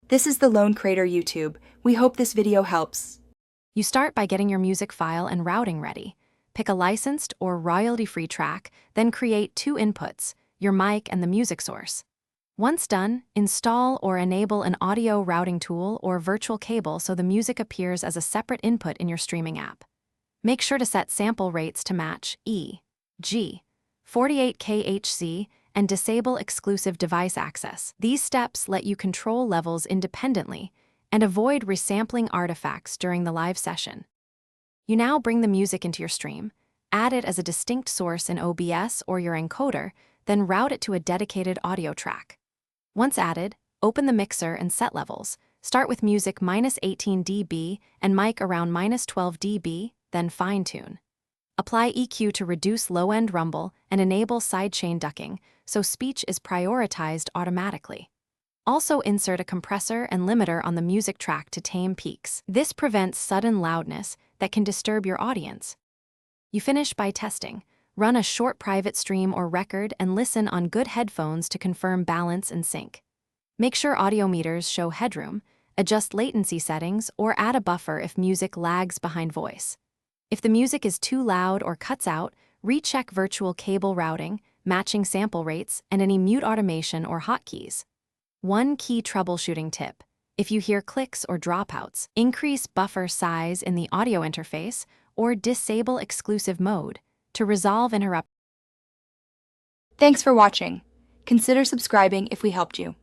This is the Lone Crater YouTube. We hope this video helps. You start by getting your music file and routing ready. Pick a licensed or royalty-free track, then create two inputs, your mic and the music source. Once done, install or enable an audio routing tool or virtual cable so the music appears as a separate input in your streaming app. Make sure to set sample rates to match E, G, 48 kHz, and disable exclusive device access. These steps let you control levels independently and avoid resampling artifacts during the live session. You now bring the music into your stream, add it as a distinct source in OBS or your encoder, then route it to a dedicated audio track. Once added, open the mixer and set levels. Start with music -18 dB and mic around -12 dB, then fine-tune. Apply EQ to reduce low-end rumble and enable sidechain ducking, so speech is prioritized automatically. Also insert a compressor and limiter on the music track to tame peaks. This prevents sudden loudness that can disturb your audience. You finish by testing. Run a short private stream or record and listen on good headphones to confirm balance and sync. Make sure audio meters show headroom, adjust latency settings, or add a buffer if music lags behind voice. If the music is too loud or cuts out, recheck virtual cable routing, matching sample rates, and any mute automation or hotkeys. One key troubleshooting tip: if you hear clicks or dropouts, increase buffer size in the audio interface or disable exclusive mode to resolve interruptions. Thanks for watching. Consider subscribing if we helped you.